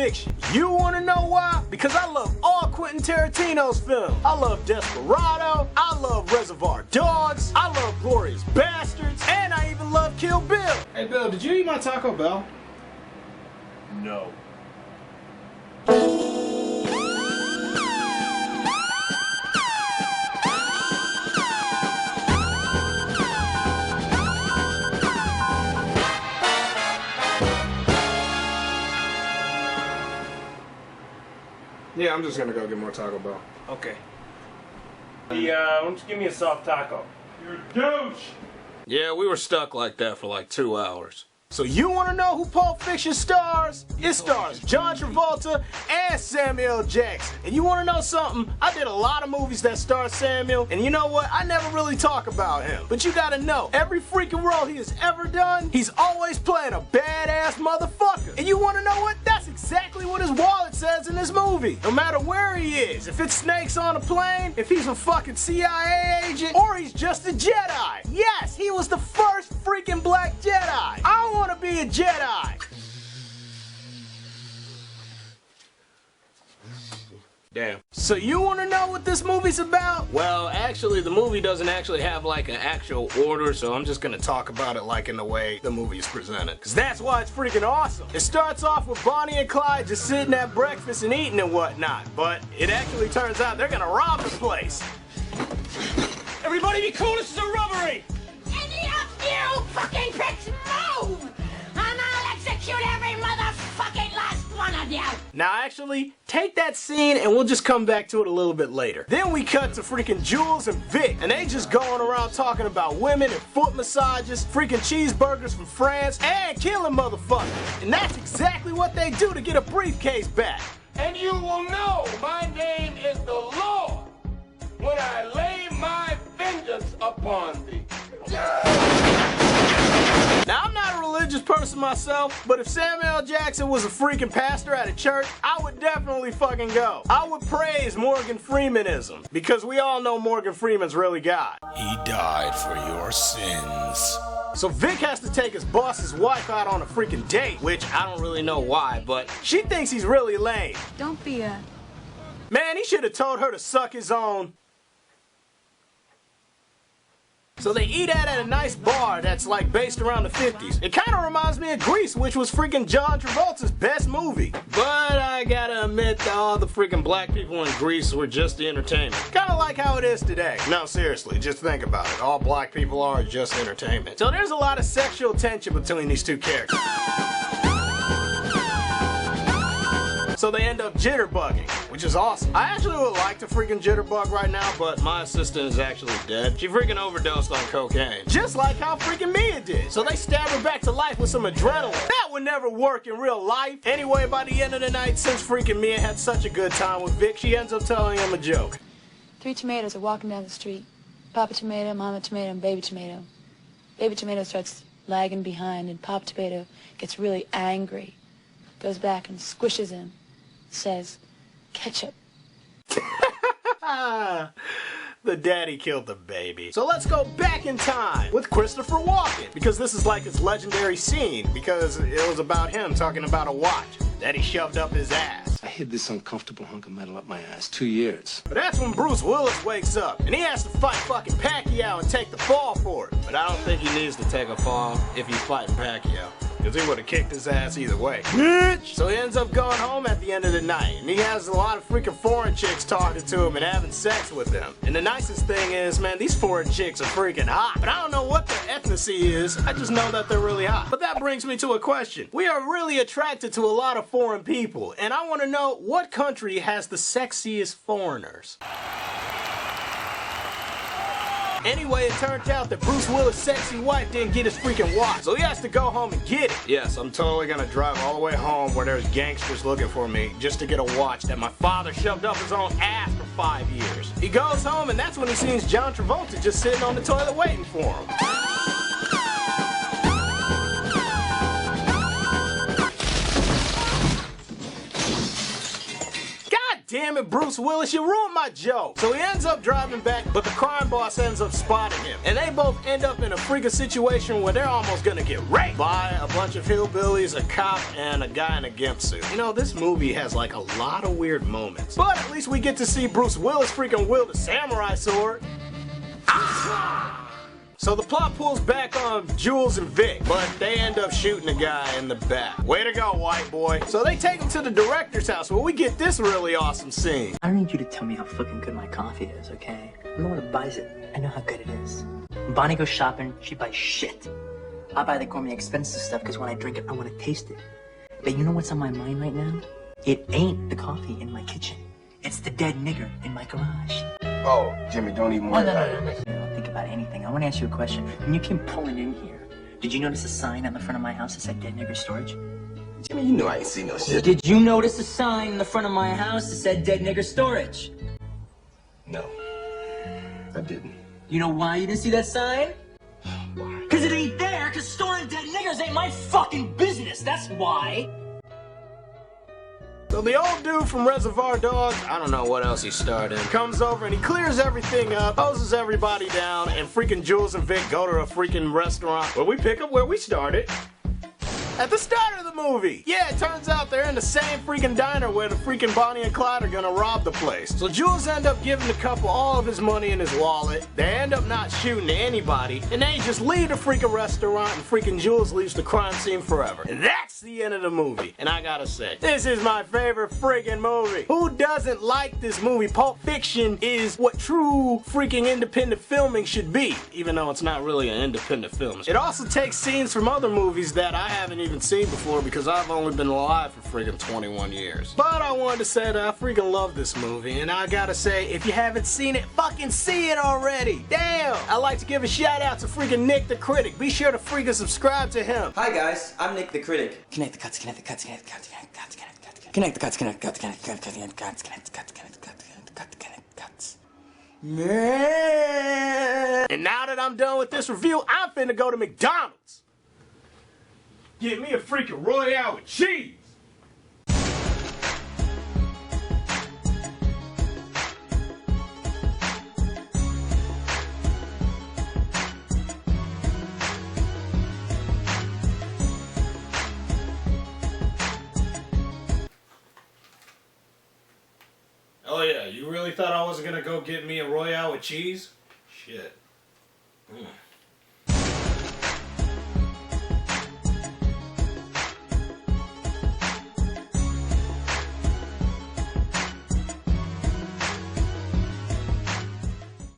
Fiction. You wanna know why? Because I love all Quentin Tarantino's films. I love Desperado, I love Reservoir Dogs, I love Glorious Bastards, and I even love Kill Bill. Hey Bill, did you eat my Taco Bell? No. Yeah, I'm just gonna go get more Taco Bell. Okay. Why don't you give me a soft taco? You're a douche! Yeah, we were stuck like that for like 2 hours. So you want to know who Pulp Fiction stars? It stars John Trevolta and Samuel Jackson. And you want to know something? I did a lot of movies that star Samuel, and you know what? I never really talk about him. But you gotta know, every freaking role he has ever done, he's always playing a badass motherfucker. And you want to know what? That's exactly what his wallet says in this movie. No matter where he is, if it's snakes on a plane, if he's a fucking CIA agent, or he's just a Jedi. Yes, he was the first freaking black Jedi. I want to be a Jedi. Damn. So you want to know what this movie's about? Well, actually, the movie doesn't actually have like an actual order, so I'm just gonna talk about it like in the way the movie is presented. Cause that's why it's freaking awesome. It starts off with Bonnie and Clyde just sitting at breakfast and eating and whatnot, but it actually turns out they're gonna rob the place. Everybody be cool, this is a robbery! Any of you fucking pricks move! And I'll execute every motherfucking last one of you! Now actually, take that scene and we'll just come back to it a little bit later. Then we cut to freaking Jules and Vic, and they just going around talking about women and foot massages, freaking cheeseburgers from France, and killing motherfuckers. And that's exactly what they do to get a briefcase back. And you will know my name is the Lord when I lay my vengeance upon thee. Now, I'm not a religious person myself, but if Samuel Jackson was a freaking pastor at a church, I would definitely fucking go. I would praise Morgan Freemanism, because we all know Morgan Freeman's really God. He died for your sins. So Vic has to take his boss's wife out on a freaking date, which I don't really know why, but she thinks he's really lame. Don't be a... Man, he should have told her to suck his own. So they eat at a nice bar that's like based around the 50s. It kind of reminds me of Grease, which was freaking John Travolta's best movie. But I gotta admit that all the freaking black people in Grease were just the entertainment. Kind of like how it is today. No, seriously, just think about it. All black people are just entertainment. So there's a lot of sexual tension between these two characters. So they end up jitterbugging, which is awesome. I actually would like to freaking jitterbug right now, but my assistant is actually dead. She freaking overdosed on cocaine. Just like how freaking Mia did. So they stab her back to life with some adrenaline. That would never work in real life. Anyway, by the end of the night, since freaking Mia had such a good time with Vic, she ends up telling him a joke. 3 tomatoes are walking down the street. Papa tomato, mama tomato, and baby tomato. Baby tomato starts lagging behind, and Papa tomato gets really angry. Goes back and squishes him. Says, ketchup. The daddy killed the baby. So let's go back in time with Christopher Walken, because this is like his legendary scene, because it was about him talking about a watch that he shoved up his ass. I hid this uncomfortable hunk of metal up my ass 2 years. But that's when Bruce Willis wakes up, and he has to fight fucking Pacquiao and take the fall for it. But I don't think he needs to take a fall if he's fighting Pacquiao, because he would have kicked his ass either way. Bitch! So he ends up going home at the end of the night, and he has a lot of freaking foreign chicks talking to him and having sex with him. And the nicest thing is, man, these foreign chicks are freaking hot. But I don't know what their ethnicity is, I just know that they're really hot. But that brings me to a question. We are really attracted to a lot of foreign people, and I want to know what country has the sexiest foreigners? Anyway, it turned out that Bruce Willis' sexy wife didn't get his freaking watch, so he has to go home and get it. Yes, I'm totally gonna drive all the way home where there's gangsters looking for me just to get a watch that my father shoved up his own ass for 5 years. He goes home, and that's when he sees John Trevolta just sitting on the toilet waiting for him. God damn it, Bruce Willis, you ruined my joke. So he ends up driving back, but the crime boss ends up spotting him. And they both end up in a freaking situation where they're almost gonna get raped by a bunch of hillbillies, a cop, and a guy in a gimp suit. You know, this movie has like a lot of weird moments. But at least we get to see Bruce Willis freaking wield a samurai sword. So the plot pulls back on Jules and Vic, but they end up shooting the guy in the back. Way to go, white boy. So they take him to the director's house where we get this really awesome scene. I don't need you to tell me how fucking good my coffee is, okay? I'm the one who buys it. I know how good it is. When Bonnie goes shopping, she buys shit. I buy the gourmet expensive stuff because when I drink it, I want to taste it. But you know what's on my mind right now? It ain't the coffee in my kitchen. It's the dead nigger in my garage. Oh, Jimmy, don't even worry about it. Don't think about anything. I want to ask you a question. When you came pulling in here, did you notice a sign on the front of my house that said dead nigger storage? Jimmy, you know I ain't seen no shit. Did you notice a sign in the front of my house that said dead nigger storage? No, I didn't. You know why you didn't see that sign? Why? Because it ain't there, because storing dead niggers ain't my fucking business, that's why. So the old dude from Reservoir Dogs, I don't know what else he starred in, comes over and he clears everything up, hoses everybody down, and freaking Jules and Vic go to a freaking restaurant where we pick up where we started. At the start of the movie. Yeah, it turns out they're in the same freaking diner where the freaking Bonnie and Clyde are gonna rob the place. So Jules end up giving the couple all of his money in his wallet. They end up not shooting anybody. And they just leave the freaking restaurant and freaking Jules leaves the crime scene forever. And that's the end of the movie. And I gotta say, this is my favorite freaking movie. Who doesn't like this movie? Pulp Fiction is what true freaking independent filming should be. Even though it's not really an independent film. It also takes scenes from other movies that I haven't even seen before because I've only been alive for freaking 21 years. But I wanted to say that I freaking love this movie, and I gotta say, if you haven't seen it, fucking see it already. Damn! I'd like to give a shout out to freaking Nick the Critic. Be sure to freaking subscribe to him. Hi guys, I'm Nick the Critic. Connect the cuts, connect the cuts, connect the cuts, connect the cuts, connect the cuts, connect the cuts, connect the cuts, connect the cuts, connect the cuts, connect the cuts, connect the cuts, connect the cuts, connect the cuts. Man! And now that I'm done with this review, I'm finna go to McDonald's. Get me a freaking Royale with cheese! Oh yeah, you really thought I wasn't gonna go get me a Royale with cheese? Shit.